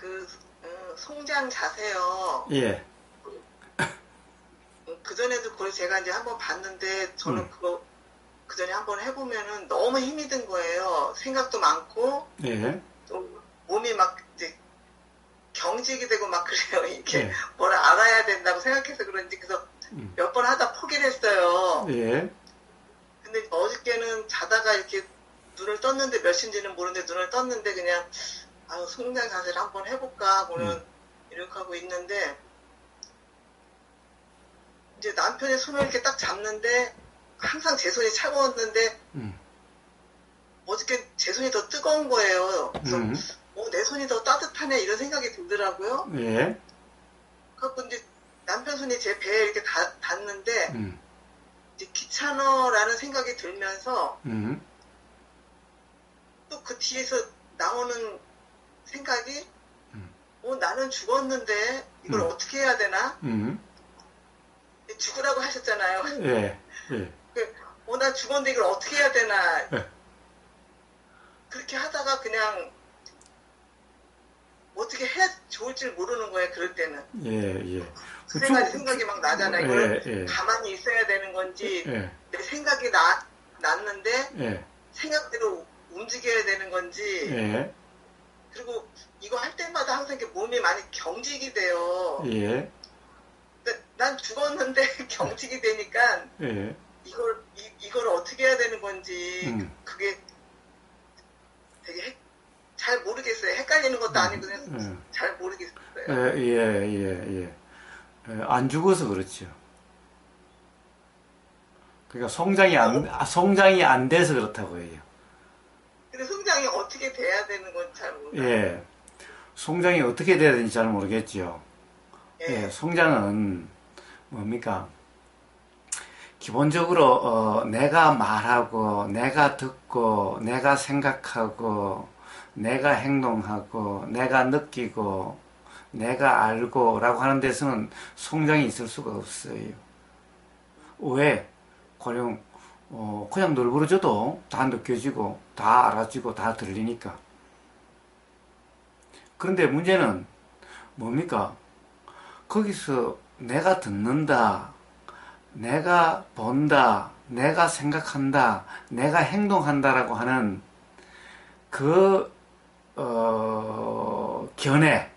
그 송장 자세요. 예. 그전에도 그걸 제가 이제 한번 봤는데 저는 그거 그전에 한번 해보면은 너무 힘이 든 거예요. 생각도 많고 예. 또 몸이 막 이제 경직이 되고 막 그래요. 이게 예. 뭘 알아야 된다고 생각해서 그런지 그래서 몇 번 하다 포기를 했어요. 예. 근데 어저께는 자다가 이렇게 눈을 떴는데 몇 시인지는 모르는데 눈을 떴는데 그냥 송장 자세를 한번 해볼까 하고는 이렇게 하고 있는데 이제 남편의 손을 이렇게 딱 잡는데 항상 제 손이 차가웠는데 어저께 제 손이 더 뜨거운 거예요. 그래서 내 손이 더 따뜻하네 이런 생각이 들더라고요. 예. 그래서 이제 남편 손이 제 배에 이렇게 닿는데 이제 귀찮아라는 생각이 들면서 또 그 뒤에서 나오는 생각이 나는 죽었는데 이걸 어떻게 해야 되나? 죽으라고 하셨잖아요. 예. 예. 나 죽었는데 이걸 어떻게 해야 되나? 예. 그렇게 하다가 그냥 어떻게 해야 좋을지 모르는 거예요. 그럴 때는. 예. 예. 그 생각이 막 나잖아요. 이걸 가만히 있어야 되는 건지 내 생각이 났는데 생각대로 움직여야 되는 건지 그리고 이거 할 때마다 항상 이렇게 몸이 많이 경직이 돼요. 예. 난 죽었는데 경직이 되니까 이걸 어떻게 해야 되는 건지 그게 되게 잘 모르겠어요. 헷갈리는 것도 아니고 그냥 잘 모르겠어요. 예. 안 죽어서 그렇죠. 그러니까 송장이 안 돼서 그렇다고 해요. 근데 송장이 어떻게 돼야 되는 건 잘 모르겠어요. 예. 송장이 어떻게 돼야 되는지 잘 모르겠죠. 예. 송장은 뭡니까? 기본적으로 내가 말하고 내가 듣고 내가 생각하고 내가 행동하고 내가 느끼고 내가 알고 라고 하는 데서는 송장이 있을 수가 없어요. 왜? 그냥 널브러져도 다 느껴지고 다 알아지고 다 들리니까. 그런데 문제는 뭡니까? 거기서 내가 듣는다, 내가 본다, 내가 생각한다, 내가 행동한다라고 하는 그 견해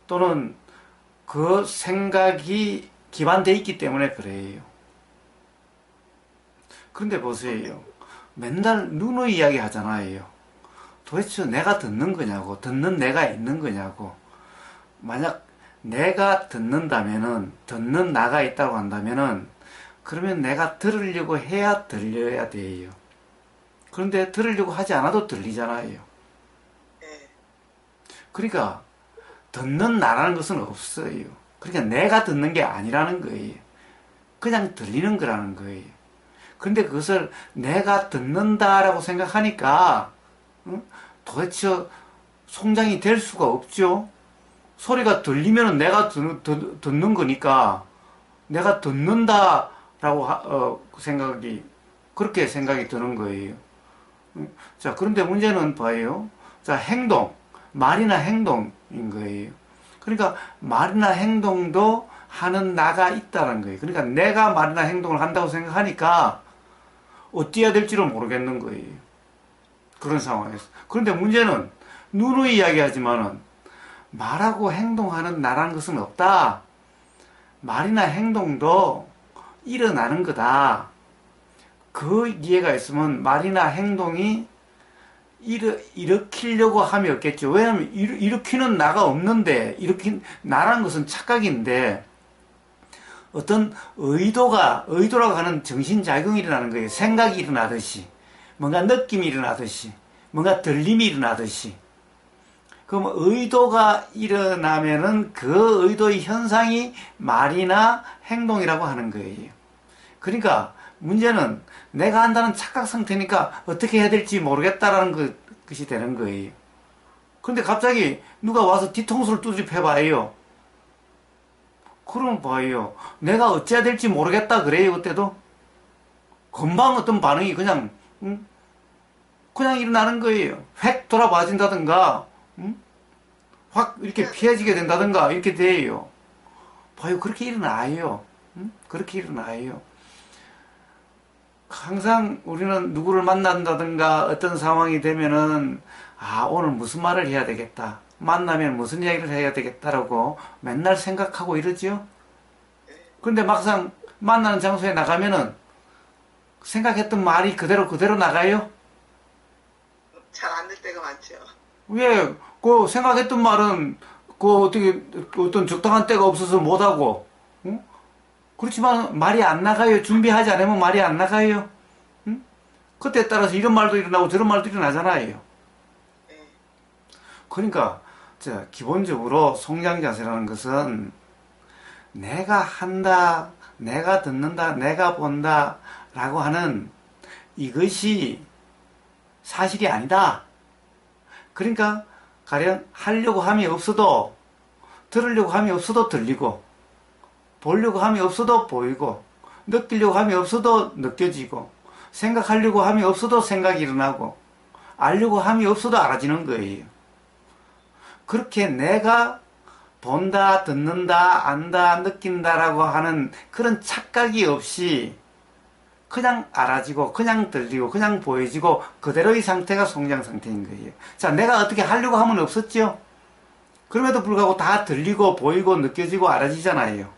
또는 그 생각이 기반되어 있기 때문에 그래요. 그런데 보세요. 맨날 누누이 이야기 하잖아요. 도대체 내가 듣는 거냐고, 듣는 내가 있는 거냐고. 만약 내가 듣는다면은, 듣는 나가 있다고 한다면은, 그러면 내가 들으려고 해야 들려야 돼요. 그런데 들으려고 하지 않아도 들리잖아요. 그러니까, 듣는 나라는 것은 없어요. 그러니까 내가 듣는 게 아니라는 거예요. 그냥 들리는 거라는 거예요. 그런데 그것을 내가 듣는다라고 생각하니까 도대체 송장이 될 수가 없죠. 소리가 들리면 내가 듣는 거니까 내가 듣는다라고 그렇게 생각이 드는 거예요. 자, 그런데 문제는 봐요. 자, 말이나 행동인 거예요. 그러니까 말이나 행동도 하는 나가 있다는 거예요. 그러니까 내가 말이나 행동을 한다고 생각하니까 어찌해야 될지를 모르겠는 거예요. 그런 상황에서. 그런데 문제는 누누이 이야기하지만은 말하고 행동하는 나라는 것은 없다. 말이나 행동도 일어나는 거다. 그 이해가 있으면 말이나 행동이 일으키려고 함이 없겠죠. 왜냐하면 일으키는 나가 없는데 나라는 것은 착각인데 어떤 의도라고 하는 정신작용이 일어나는 거예요. 생각이 일어나듯이, 뭔가 느낌이 일어나듯이, 뭔가 들림이 일어나듯이. 그럼 의도가 일어나면은 그 의도의 현상이 말이나 행동이라고 하는 거예요. 그러니까 문제는 내가 한다는 착각 상태니까 어떻게 해야 될지 모르겠다라는 것이 되는 거예요. 그런데 갑자기 누가 와서 뒤통수를 두드려봐요. 그럼 봐요. 내가 어찌해야 될지 모르겠다 그래요. 그때도 금방 어떤 반응이 그냥 일어나는 거예요. 획 돌아봐진다든가 확 이렇게 피해지게 된다든가 이렇게 돼요. 봐요. 그렇게 일어나요. 응? 그렇게 일어나요. 항상 우리는 누구를 만난다든가 어떤 상황이 되면은 오늘 무슨 말을 해야 되겠다. 만나면 무슨 이야기를 해야 되겠다라고 맨날 생각하고 이러죠. 그런데 막상 만나는 장소에 나가면은 생각했던 말이 그대로 나가요? 잘 안 될 때가 많죠. 왜? 그 생각했던 말은 그 어떻게 어떤 적당한 때가 없어서 못하고, 응? 그렇지만 말이 안 나가요. 준비하지 않으면 말이 안 나가요. 응? 그때에 따라서 이런 말도 일어나고 저런 말도 일어나잖아요. 그러니까 기본적으로 성장 자세라는 것은 내가 한다, 내가 듣는다, 내가 본다 라고 하는 이것이 사실이 아니다. 그러니까 가령 하려고 함이 없어도 들으려고 함이 없어도 들리고 보려고 함이 없어도 보이고 느끼려고 함이 없어도 느껴지고 생각하려고 함이 없어도 생각이 일어나고 알려고 함이 없어도 알아지는 거예요. 그렇게 내가 본다, 듣는다, 안다, 느낀다라고 하는 그런 착각이 없이 그냥 알아지고 그냥 들리고 그냥 보여지고 그대로의 상태가 성장 상태인 거예요. 자, 내가 어떻게 하려고 하면 없었죠? 그럼에도 불구하고 다 들리고 보이고 느껴지고 알아지잖아요.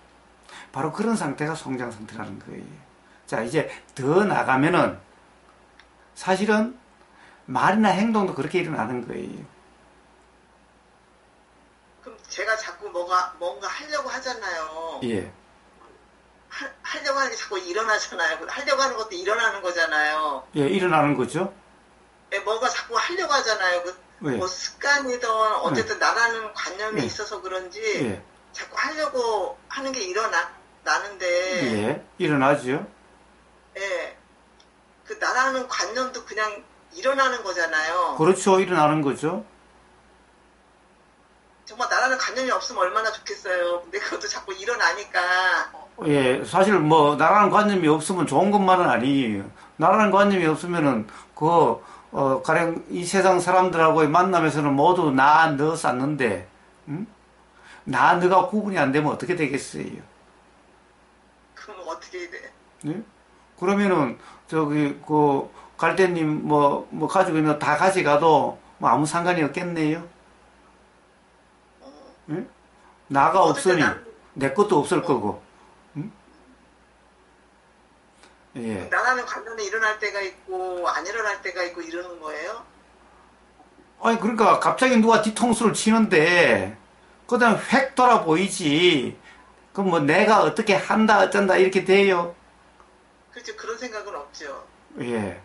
바로 그런 상태가 성장 상태라는 거예요. 자, 이제 더 나가면은 사실은 말이나 행동도 그렇게 일어나는 거예요. 그럼 제가 자꾸 뭔가 하려고 하잖아요. 예. 하려고 하는 게 자꾸 일어나잖아요. 하려고 하는 것도 일어나는 거잖아요. 예, 일어나는 거죠. 예, 뭔가 자꾸 하려고 하잖아요. 뭐 습관이든 어쨌든 나라는 관념이 있어서 그런지 자꾸 하려고 하는 게 일어나는데. 예, 일어나죠. 예. 그 나라는 관념도 그냥 일어나는 거잖아요. 그렇죠. 일어나는 거죠. 정말 나라는 관념이 없으면 얼마나 좋겠어요. 근데 그것도 자꾸 일어나니까. 예, 사실 뭐 나라는 관념이 없으면 좋은 것만은 아니에요. 나라는 관념이 없으면은 가령 이 세상 사람들하고의 만남에서는 모두 나, 너 쌓는데, 응? 나, 너가 구분이 안 되면 어떻게 되겠어요? 그럼 어떻게 해야 돼? 네? 그러면은 갈대님 뭐 가지고 있는 거 다 가져가도 뭐 아무 상관이 없겠네요. 응? 나가 없으니 내 것도 없을 거고. 응? 예. 나라는 관념이 일어날 때가 있고 안 일어날 때가 있고 이러는 거예요? 아니 그러니까 갑자기 누가 뒤통수를 치는데 그다음에 획 돌아 보이지. 그럼 뭐 내가 어떻게 한다 어쩐다 이렇게 돼요? 그렇죠. 그런 생각은 없죠. 예.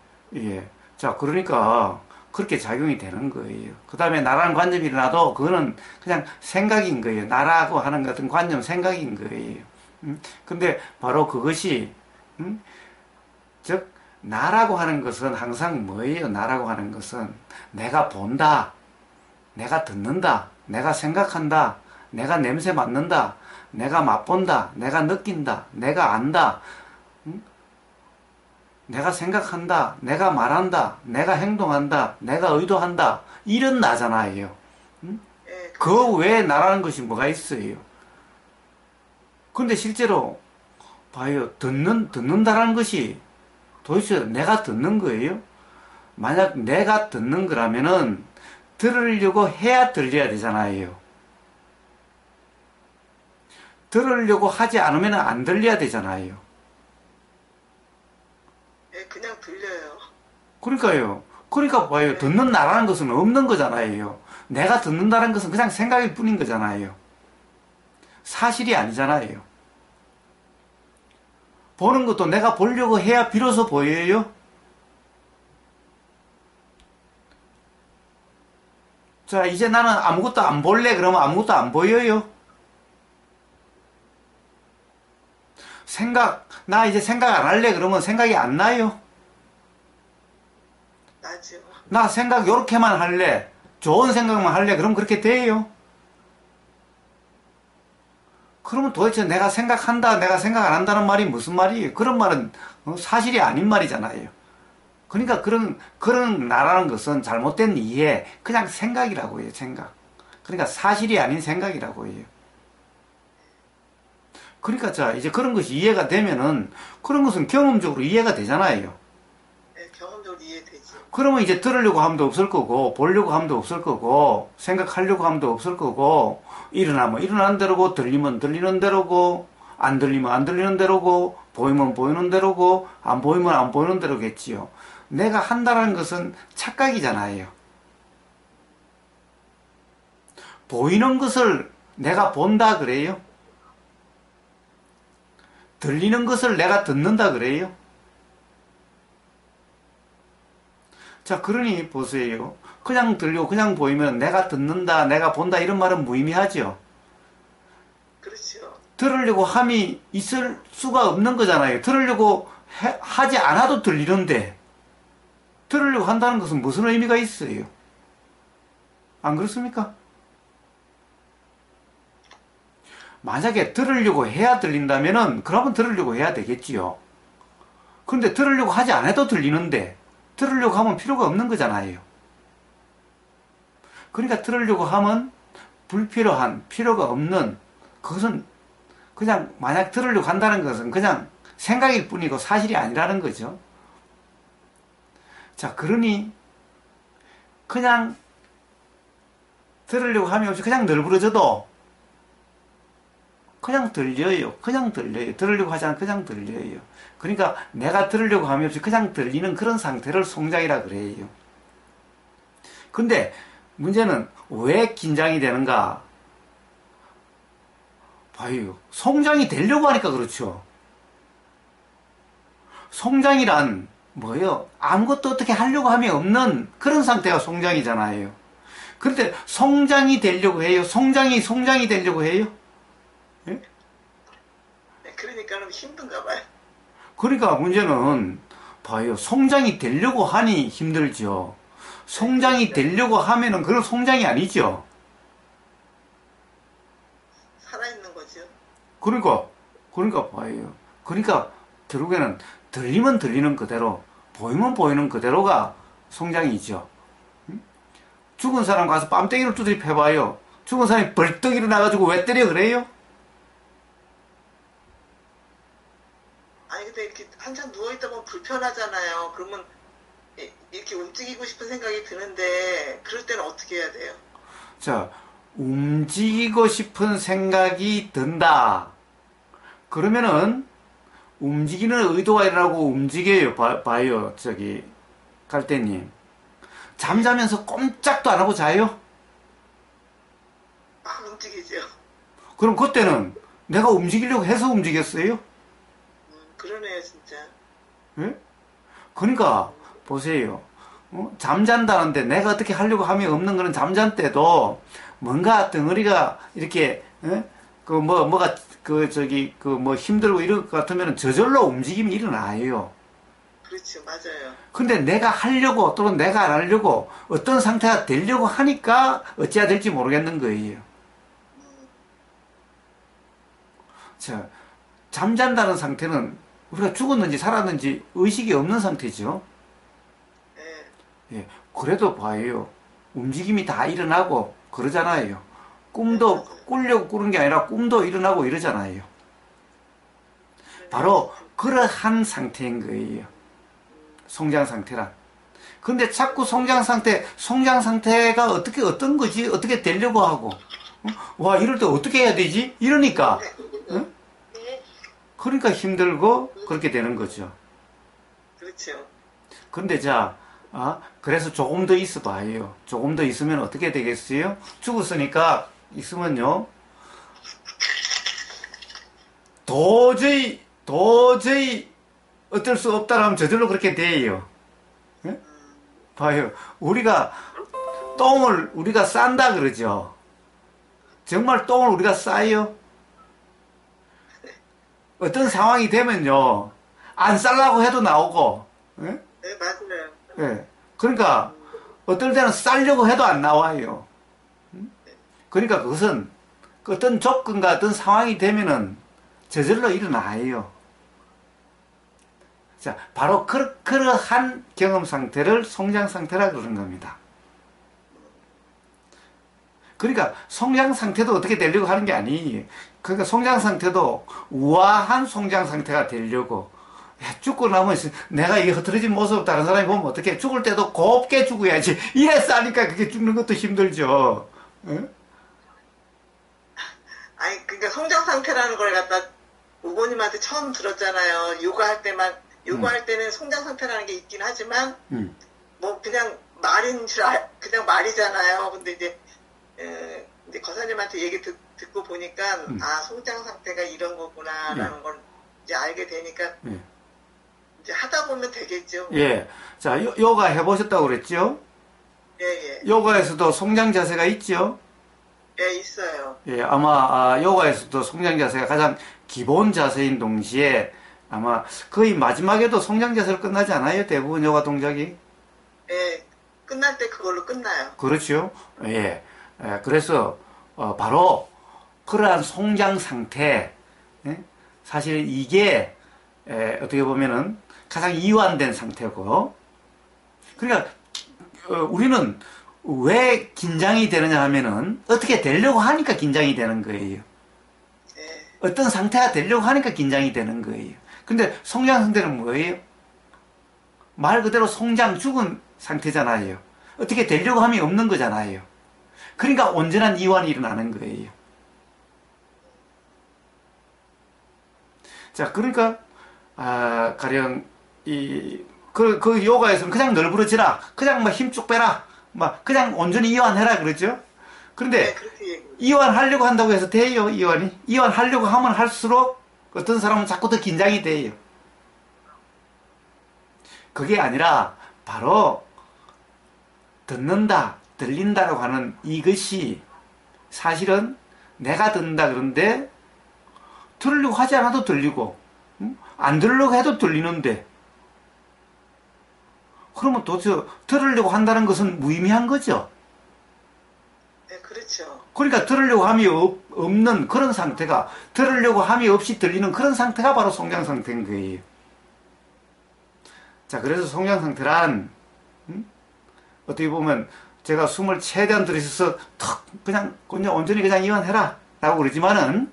자, 그러니까 그렇게 작용이 되는 거예요. 그 다음에 나라는 관념이 일어나도 그거는 그냥 생각인 거예요. 나라고 하는 같은 관념 생각인 거예요. 근데 바로 그것이 즉 나라고 하는 것은 항상 뭐예요? 나라고 하는 것은 내가 본다, 내가 듣는다, 내가 생각한다, 내가 냄새 맡는다, 내가 맛본다, 내가 느낀다, 내가 안다, 내가 생각한다, 내가 말한다, 내가 행동한다, 내가 의도한다, 이런 나잖아요. 그 외에 나라는 것이 뭐가 있어요? 근데 실제로 봐요. 듣는다라는 것이 도대체 내가 듣는 거예요? 만약 내가 듣는 거라면은 들으려고 해야 들려야 되잖아요. 들으려고 하지 않으면 안 들려야 되잖아요. 그냥 들려요. 그러니까요. 그러니까 봐요. 듣는 나라는 것은 없는 거잖아요. 내가 듣는다는 것은 그냥 생각일 뿐인 거잖아요. 사실이 아니잖아요. 보는 것도 내가 보려고 해야 비로소 보여요. 자, 이제 나는 아무것도 안 볼래 그러면 아무것도 안 보여요. 나 이제 생각 안 할래 그러면 생각이 안 나요. 나죠. 나 생각 요렇게만 할래, 좋은 생각만 할래 그럼 그렇게 돼요. 그러면 도대체 내가 생각한다, 내가 생각 안 한다는 말이 무슨 말이에요? 그런 말은 사실이 아닌 말이잖아요. 그러니까 그런 나라는 것은 잘못된 이해, 그냥 생각이라고 해요, 생각. 그러니까 사실이 아닌 생각이라고 해요. 그러니까 자, 이제 그런 것이 이해가 되면은 그런 것은 경험적으로 이해가 되잖아요. 네, 경험적으로 이해되지. 그러면 이제 들으려고 함도 없을 거고, 보려고 함도 없을 거고, 생각하려고 함도 없을 거고, 일어나면 일어나는 대로고, 들리면 들리는 대로고, 안 들리면 안 들리는 대로고, 보이면 보이는 대로고, 안 보이면 안 보이는 대로겠지요. 내가 한다는 것은 착각이잖아요. 보이는 것을 내가 본다 그래요? 들리는 것을 내가 듣는다 그래요? 자, 그러니 보세요. 그냥 들리고 그냥 보이면 내가 듣는다, 내가 본다 이런 말은 무의미하죠. 그렇죠. 들으려고 함이 있을 수가 없는 거잖아요. 들으려고 하지 않아도 들리는데 들으려고 한다는 것은 무슨 의미가 있어요? 안 그렇습니까? 만약에 들으려고 해야 들린다면은 그러면 들으려고 해야 되겠지요. 그런데 들으려고 하지 않아도 들리는데 들으려고 하면 필요가 없는 거잖아요. 그러니까 들으려고 하면 불필요한, 필요가 없는, 그것은 그냥 만약 들으려고 한다는 것은 그냥 생각일 뿐이고 사실이 아니라는 거죠. 자, 그러니 그냥 들으려고 함이 없이 그냥 널브러져도 그냥 들려요. 그냥 들려요. 들으려고 하지 않고 그냥 들려요. 그러니까 내가 들으려고 함이 없이 그냥 들리는 그런 상태를 송장이라 그래요. 근데 문제는 왜 긴장이 되는가? 봐요. 송장이 되려고 하니까 그렇죠. 송장이란 뭐예요? 아무것도 어떻게 하려고 함이 없는 그런 상태가 송장이잖아요. 그런데 송장이 되려고 해요? 송장이 되려고 해요? 예? 네, 그러니까 힘든가 봐요. 그러니까 문제는 봐요. 송장이 되려고 하니 힘들죠. 송장이 되려고 하면은 그건 송장이 아니죠. 살아있는 거죠. 그러니까 봐요. 그러니까 결국에는 들리면 들리는 그대로, 보이면 보이는 그대로가 송장이죠. 죽은 사람 가서 뺨때기를 두드려 패봐요. 죽은 사람이 벌떡 일어나가지고 왜 때려 그래요? 아니 근데 이렇게 한참 누워있다 보면 불편하잖아요. 그러면 이렇게 움직이고 싶은 생각이 드는데 그럴 때는 어떻게 해야 돼요? 자, 움직이고 싶은 생각이 든다. 그러면은 움직이는 의도가 일어나고 움직여요. 봐요. 갈대님. 잠자면서 꼼짝도 안 하고 자요? 막 움직이죠. 그럼 그때는 내가 움직이려고 해서 움직였어요? 그러네요, 진짜. 예? 그러니까 보세요. 잠잔다는데 내가 어떻게 하려고 함이 없는 거는 잠잔 때도 뭔가 덩어리가 이렇게 힘들고 이럴 것 같으면 저절로 움직임이 일어나요. 그렇죠, 맞아요. 근데 내가 하려고 또는 내가 안 하려고 어떤 상태가 되려고 하니까 어찌해야 될지 모르겠는 거예요. 자, 잠잔다는 상태는 우리가 죽었는지 살았는지 의식이 없는 상태죠. 네. 예, 그래도 봐요. 움직임이 다 일어나고 그러잖아요. 꿈도 꾸려고 꾸는 게 아니라 꿈도 일어나고 이러잖아요. 바로 그러한 상태인 거예요. 성장 상태란. 근데 자꾸 성장 상태가 어떤 거지? 어떻게 되려고 하고. 와, 이럴 때 어떻게 해야 되지? 이러니까. 응? 그러니까 힘들고 그렇게 되는 거죠. 그렇죠. 근데 그래서 조금 더 있어 봐요. 조금 더 있으면 어떻게 되겠어요? 죽었으니까 있으면요. 도저히 어쩔 수 없다라면 저절로 그렇게 돼요. 예? 봐요. 똥을 우리가 싼다 그러죠. 정말 똥을 우리가 싸요? 어떤 상황이 되면요. 안 싸려고 해도 나오고. 예? 네, 맞아요. 예. 그러니까 어떨 때는 싸려고 해도 안 나와요. 그러니까 그것은 어떤 조건과 어떤 상황이 되면은 저절로 일어나요. 자, 바로 그러한 경험 상태를 송장 상태라 그러는 겁니다. 그러니까 성장 상태도 어떻게 되려고 하는 게 아니에요. 그러니까 성장 상태도 우아한 성장 상태가 되려고. 죽고 나면 내가 이 흐트러진 모습 다른 사람이 보면 어떻게 죽을 때도 곱게 죽어야지. 이래서 하니까 그게 죽는 것도 힘들죠. 응? 아니 그러니까 성장 상태라는 걸 갖다 우고님한테 처음 들었잖아요. 요가할 때만 요가할 때는 성장 상태라는 게 있긴 하지만 뭐 그냥 말인 줄 그냥 말이잖아요. 근데 이제 거사님한테 얘기 듣고 보니까 아 성장 상태가 이런 거구나라는 걸 이제 알게 되니까 이제 하다 보면 되겠죠. 예. 자, 요가 해보셨다고 그랬죠? 예, 예. 요가에서도 성장 자세가 있죠? 예, 있어요. 예, 아마 요가에서도 성장 자세가 가장 기본 자세인 동시에 아마 거의 마지막에도 성장 자세로 끝나지 않아요? 대부분 요가 동작이? 예, 끝날 때 그걸로 끝나요. 그렇죠. 예. 그래서 바로 그러한 성장 상태, 예? 사실 이게 어떻게 보면은 가장 이완된 상태고, 그러니까 우리는 왜 긴장이 되느냐 하면은 어떻게 되려고 하니까 긴장이 되는 거예요. 예. 어떤 상태가 되려고 하니까 긴장이 되는 거예요. 근데 성장 상태는 뭐예요? 말 그대로 성장 죽은 상태잖아요. 어떻게 되려고 함이 없는 거잖아요. 그러니까 온전한 이완이 일어나는 거예요. 자, 그러니까 가령 그 요가에서는 그냥 널브러지라, 그냥 막 힘 쭉 빼라, 막 그냥 온전히 이완해라 그러죠. 그런데 네, 이완하려고 한다고 해서 돼요? 이완하려고 하면 할수록 어떤 사람은 자꾸 더 긴장이 돼요. 그게 아니라 바로 듣는다, 들린다라고 하는 이것이 사실은 내가 듣는다 그런데 들으려고 하지 않아도 들리고 안 들으려고 해도 들리는데, 그러면 도대체 들으려고 한다는 것은 무의미한 거죠. 네, 그렇죠. 그러니까 들으려고 함이 없는 그런 상태가, 들으려고 함이 없이 들리는 그런 상태가 바로 성장 상태인 거예요. 자, 그래서 성장 상태란 어떻게 보면 제가 숨을 최대한 들이셔서 턱 그냥 온전히 그냥 이완해라 라고 그러지만은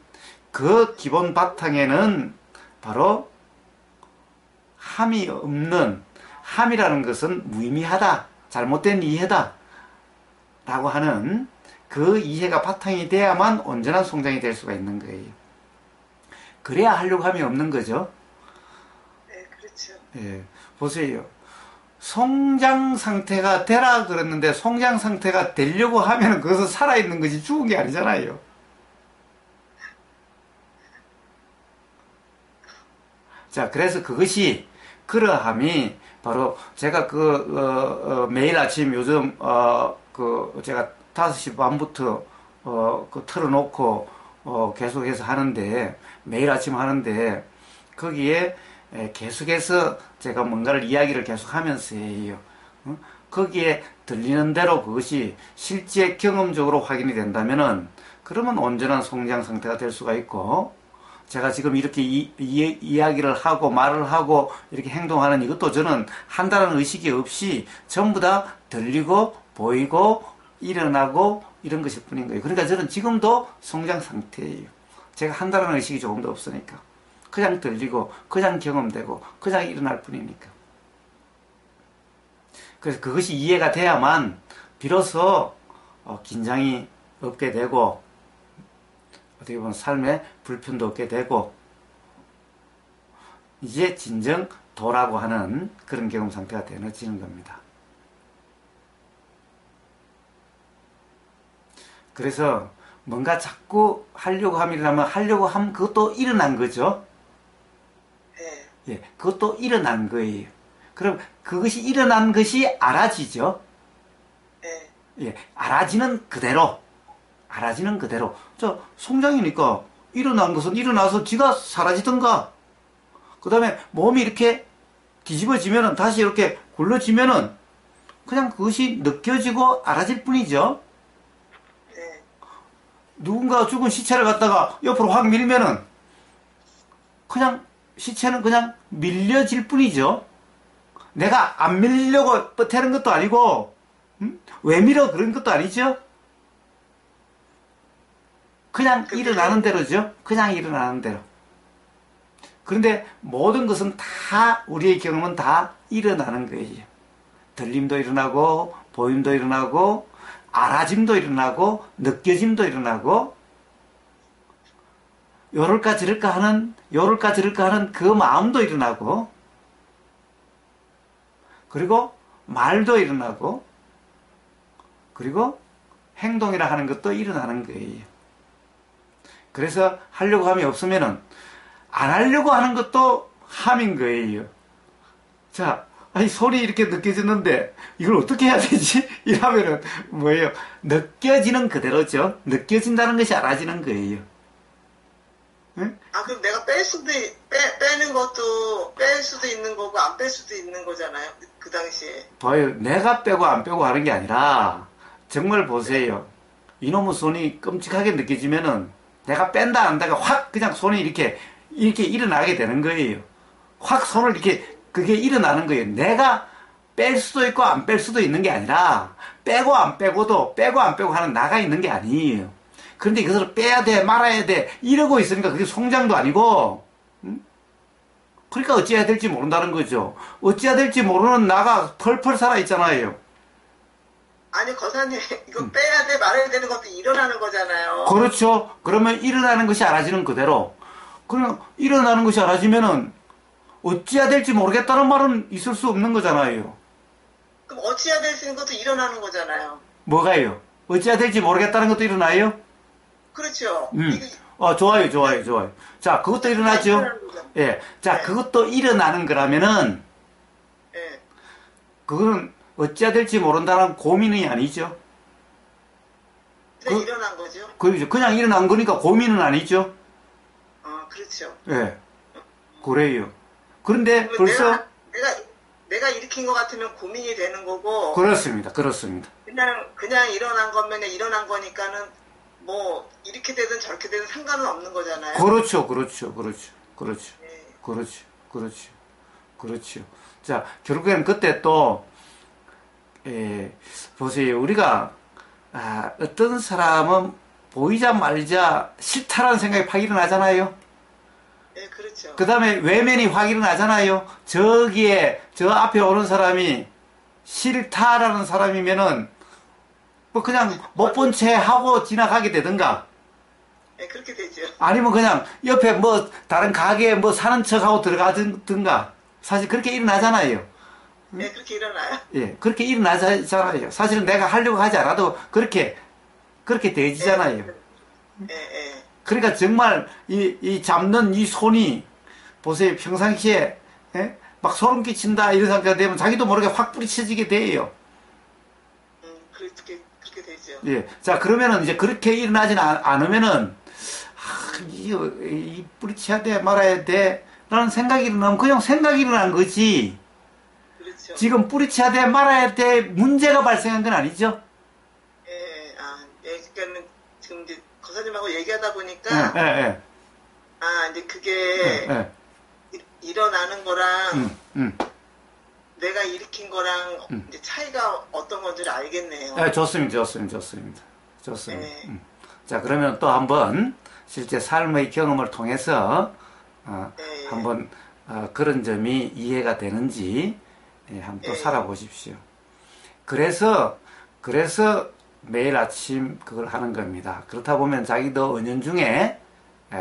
그 기본 바탕에는 바로 함이 없는, 함이라는 것은 무의미하다, 잘못된 이해다 라고 하는 그 이해가 바탕이 돼야만 온전한 성장이 될 수가 있는 거예요. 그래야 하려고 함이 없는 거죠. 네, 그렇죠. 예, 보세요. 성장 상태가 되라 그랬는데 성장 상태가 되려고 하면 그것은 살아있는 것이 죽은 게 아니잖아요. 자, 그래서 그것이, 그러함이 바로 제가 매일 아침 요즘 제가 5시 반부터 틀어놓고 계속해서 하는데, 매일 아침 하는데 거기에 계속해서 제가 뭔가를 이야기를 계속 하면서 해요. 거기에 들리는 대로 그것이 실제 경험적으로 확인이 된다면은 그러면 온전한 성장 상태가 될 수가 있고, 제가 지금 이렇게 이야기를 하고 말을 하고 이렇게 행동하는 이것도 저는 한다는 의식이 없이 전부 다 들리고 보이고 일어나고 이런 것일 뿐인 거예요. 그러니까 저는 지금도 성장 상태예요. 제가 한다는 의식이 조금 더 없으니까. 그냥 들리고 그냥 경험되고 그냥 일어날 뿐이니까. 그래서 그것이 이해가 돼야만 비로소 긴장이 없게 되고, 어떻게 보면 삶에 불편도 없게 되고, 이제 진정 도라고 하는 그런 경험 상태가 되어지는 겁니다. 그래서 뭔가 자꾸 하려고 함이라면 하려고 하면 그것도 일어난 거죠. 네. 예, 그것도 일어난 거예요. 그럼 그것이 일어난 것이 알아지죠. 네. 예, 알아지는 그대로. 저 성장이니까 일어난 것은 일어나서 지가 사라지던가, 그 다음에 몸이 이렇게 뒤집어지면은 다시 이렇게 굴러지면은 그냥 그것이 느껴지고 알아질 뿐이죠. 네. 누군가 죽은 시체를 갖다가 옆으로 확 밀면은 그냥 시체는 그냥 밀려질 뿐이죠. 내가 안 밀려고 버티는 것도 아니고 왜 밀어 그런 것도 아니죠. 그냥 일어나는 대로죠. 그냥 일어나는 대로. 그런데 모든 것은 다 우리의 경험은 다 일어나는 거예요. 들림도 일어나고 보임도 일어나고 알아짐도 일어나고 느껴짐도 일어나고 요럴까 저럴까 하는 그 마음도 일어나고 그리고 말도 일어나고 그리고 행동이라 하는 것도 일어나는 거예요. 그래서 하려고 함이 없으면은 안 하려고 하는 것도 함인 거예요. 자, 아니 소리 이렇게 느껴지는데 이걸 어떻게 해야 되지? 이러면은 뭐예요? 느껴지는 그대로죠. 느껴진다는 것이 알아지는 거예요. 응? 아, 그럼 내가 빼는 것도 뺄 수도 있는 거고 안 뺄 수도 있는 거잖아요. 그 당시에. 봐요. 내가 빼고 안 빼고 하는 게 아니라 정말 보세요. 이놈의 손이 끔찍하게 느껴지면은 내가 뺀다 안다가 확 그냥 손이 이렇게 일어나게 되는 거예요. 확 손을 이렇게 그게 일어나는 거예요. 내가 뺄 수도 있고 안 뺄 수도 있는 게 아니라 빼고 안 빼고도 빼고 안 빼고 하는 나가 있는 게 아니에요. 그런데 이것을 빼야 돼 말아야 돼 이러고 있으니까 그게 송장도 아니고 그러니까 어찌해야 될지 모른다는 거죠. 어찌해야 될지 모르는 나가 펄펄 살아있잖아요. 아니 거사님 이거 빼야 돼 말아야 되는 것도 일어나는 거잖아요. 그렇죠. 그러면 일어나는 것이 알아지는 그대로. 그럼 일어나는 것이 알아지면은 어찌해야 될지 모르겠다는 말은 있을 수 없는 거잖아요. 그럼 어찌해야 될 수 있는 것도 일어나는 거잖아요. 뭐가요? 어찌해야 될지 모르겠다는 것도 일어나요? 그렇죠. 좋아요. 자, 그것도 일어나죠? 예. 자, 네. 그것도 일어나는 거라면은, 네. 그거는 어찌해야 될지 모른다는 고민이 아니죠? 그냥 일어난 거죠? 그렇죠. 그냥 일어난 거니까 고민은 아니죠? 그렇죠. 예. 그래요. 그런데 벌써. 내가 일으킨 것 같으면 고민이 되는 거고. 그렇습니다. 그냥 일어난 거면 일어난 거니까는 뭐, 이렇게 되든 저렇게 되든 상관은 없는 거잖아요. 그렇죠. 네. 자, 결국에는 그때 또, 보세요. 우리가, 어떤 사람은 보이자 말자 싫다라는 생각이 확 일어나잖아요. 네, 그렇죠. 그 다음에 외면이 확 일어나잖아요. 저 앞에 오는 사람이 싫다라는 사람이면은, 뭐 그냥 못 본 채 하고 지나가게 되든가. 네, 그렇게 되죠. 아니면 그냥 옆에 뭐 다른 가게에 뭐 사는 척하고 들어가든가. 사실 그렇게 일어나잖아요. 네, 그렇게 일어나요. 예, 그렇게 일어나잖아요. 사실은 내가 하려고 하지 않아도 그렇게 되지잖아요. 네. 그러니까 정말 이 잡는 이 손이 보세요. 평상시에 막 소름 끼친다 이런 상태가 되면 자기도 모르게 확 뿌리쳐지게 돼요. 그렇게 되죠. 예. 자, 그러면은 이제 그렇게 일어나지는 않으면은 이 뿌리쳐야 돼 말아야 돼 라는 생각이 일어나면 그냥 생각이 일어난 거지. 그렇죠. 지금 뿌리쳐야 돼 말아야 돼 문제가 발생한 건 아니죠? 그러니까는 지금 이제 거사님하고 얘기하다 보니까 이제 그게 일어나는 거랑 내가 일으킨 거랑 이제 차이가 어떤 건지를 알겠네요. 네, 좋습니다. 자, 그러면 또 한번 실제 삶의 경험을 통해서 한번 그런 점이 이해가 되는지 한번 또 살아보십시오. 그래서 매일 아침 그걸 하는 겁니다. 그렇다 보면 자기도 은연중에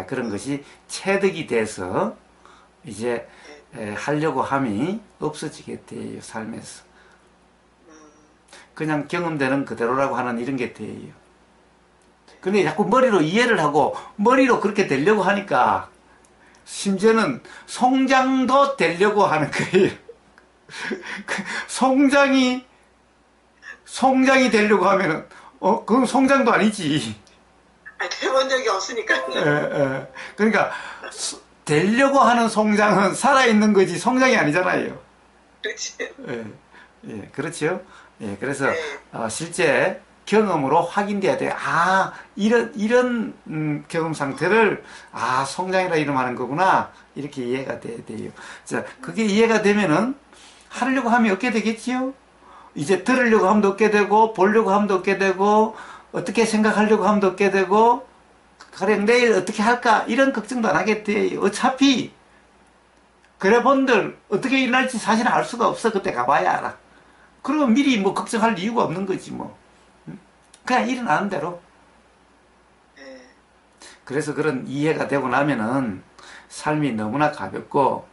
그런 것이 체득이 돼서 이제 하려고 함이 없어지게 돼요. 삶에서. 그냥 경험되는 그대로라고 하는 이런 게 돼요. 근데 자꾸 머리로 이해를 하고 머리로 그렇게 되려고 하니까 심지어는 송장도 되려고 하는 거예요. 송장이 되려고 하면은 그건 송장도 아니지. 해본 적이 없으니까요. 그러니까 되려고 하는 송장은 살아있는 거지 송장이 아니잖아요. 그렇지. 그렇죠. 그래서 실제 경험으로 확인돼야 돼요. 이런 경험 상태를 송장이라 이름하는 거구나 이렇게 이해가 돼야 돼요. 자, 그게 이해가 되면은 하려고 하면 얻게 되겠지요. 이제 들으려고 하면 얻게 되고 보려고 하면 얻게 되고 어떻게 생각하려고 하면 얻게 되고 가령 내일 어떻게 할까 이런 걱정도 안 하게 돼. 어차피 그래 본들 어떻게 일어날지 사실 알 수가 없어. 그때 가봐야 알아. 그러면 미리 뭐 걱정할 이유가 없는 거지 뭐. 그냥 일어나는 대로. 그래서 그런 이해가 되고 나면은 삶이 너무나 가볍고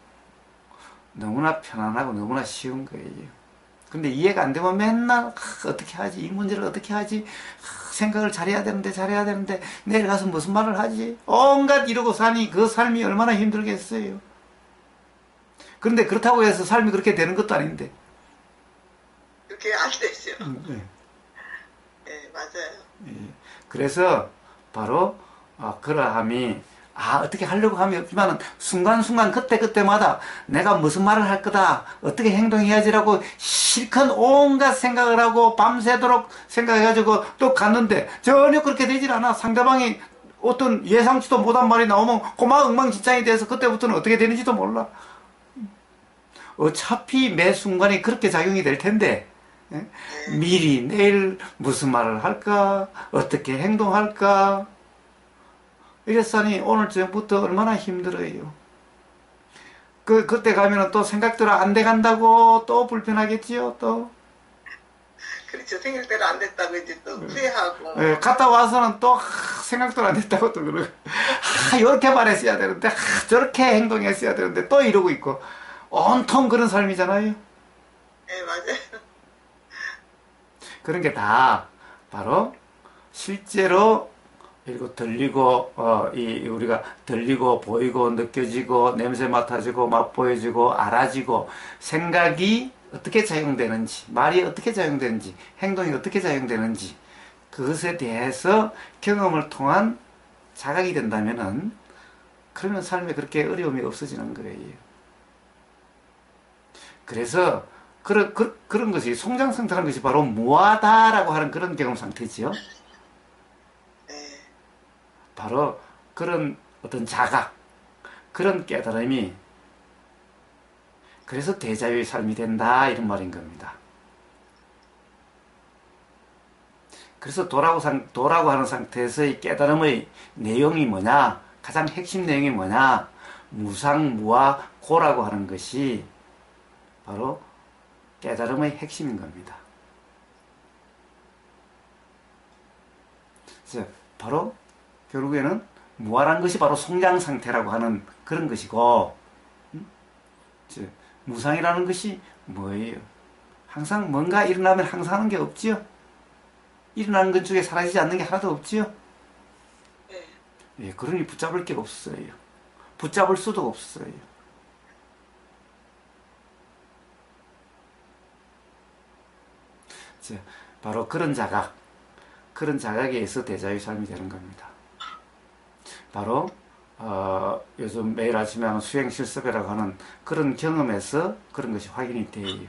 너무나 편안하고 너무나 쉬운 거예요. 근데 이해가 안 되면 맨날 어떻게 하지? 이 문제를 어떻게 하지? 생각을 잘해야 되는데 내일 가서 무슨 말을 하지? 온갖 이러고 사니 그 삶이 얼마나 힘들겠어요. 그런데 그렇다고 해서 삶이 그렇게 되는 것도 아닌데. 그렇게 안 되죠. 네. 네, 맞아요. 예. 그래서 바로 그러함이 어떻게 하려고 함이 없지만은 순간순간 그때그때마다 내가 무슨 말을 할 거다 어떻게 행동해야지라고 실컷 온갖 생각을 하고 밤새도록 생각해가지고 또 갔는데 전혀 그렇게 되질 않아. 상대방이 어떤 예상치도 못한 말이 나오면 고마 엉망진창이 돼서 그때부터는 어떻게 되는지도 몰라. 어차피 매 순간이 그렇게 작용이 될 텐데 미리 내일 무슨 말을 할까 어떻게 행동할까 이랬으니 오늘 저녁부터 얼마나 힘들어요. 그때 가면은 또 생각대로 안 돼 간다고 또 불편하겠지요, 또. 그렇죠. 생각대로 안 됐다고 이제 또 후회하고. 네, 갔다 와서는 또 생각대로 안 됐다고 또 그러고. 이렇게 말했어야 되는데, 저렇게 행동했어야 되는데, 또 이러고 있고. 온통 그런 삶이잖아요. 네, 맞아요. 그런 게 다 바로 실제로 그리고 들리고 우리가 들리고 보이고 느껴지고 냄새 맡아지고 맛보여지고 알아지고 생각이 어떻게 작용되는지 말이 어떻게 작용되는지 행동이 어떻게 작용되는지 그것에 대해서 경험을 통한 자각이 된다면은 그러면 삶에 그렇게 어려움이 없어지는 거예요. 그래서 그런 것이 성장 상태라는 것이 바로 무하다라고 하는 그런 경험 상태지요. 바로 그런 어떤 자각, 그런 깨달음이 그래서 대자유의 삶이 된다 이런 말인 겁니다. 그래서 도라고 하는 상태에서의 깨달음의 내용이 뭐냐, 가장 핵심 내용이 뭐냐, 무상, 무아, 고라고 하는 것이 바로 깨달음의 핵심인 겁니다. 그래서 바로 결국에는 무아란 것이 바로 성장 상태라고 하는 그런 것이고, 무상이라는 것이 뭐예요? 항상 뭔가 일어나면 항상 하는 게 없지요? 일어나는 것 중에 사라지지 않는 게 하나도 없지요? 예, 그러니 붙잡을 게 없어요. 붙잡을 수도 없어요. 바로 그런 자각에 의해서 대자유 삶이 되는 겁니다. 바로 요즘 매일 아침에 하는 수행 실습이라고 하는 그런 경험에서 그런 것이 확인이 돼요.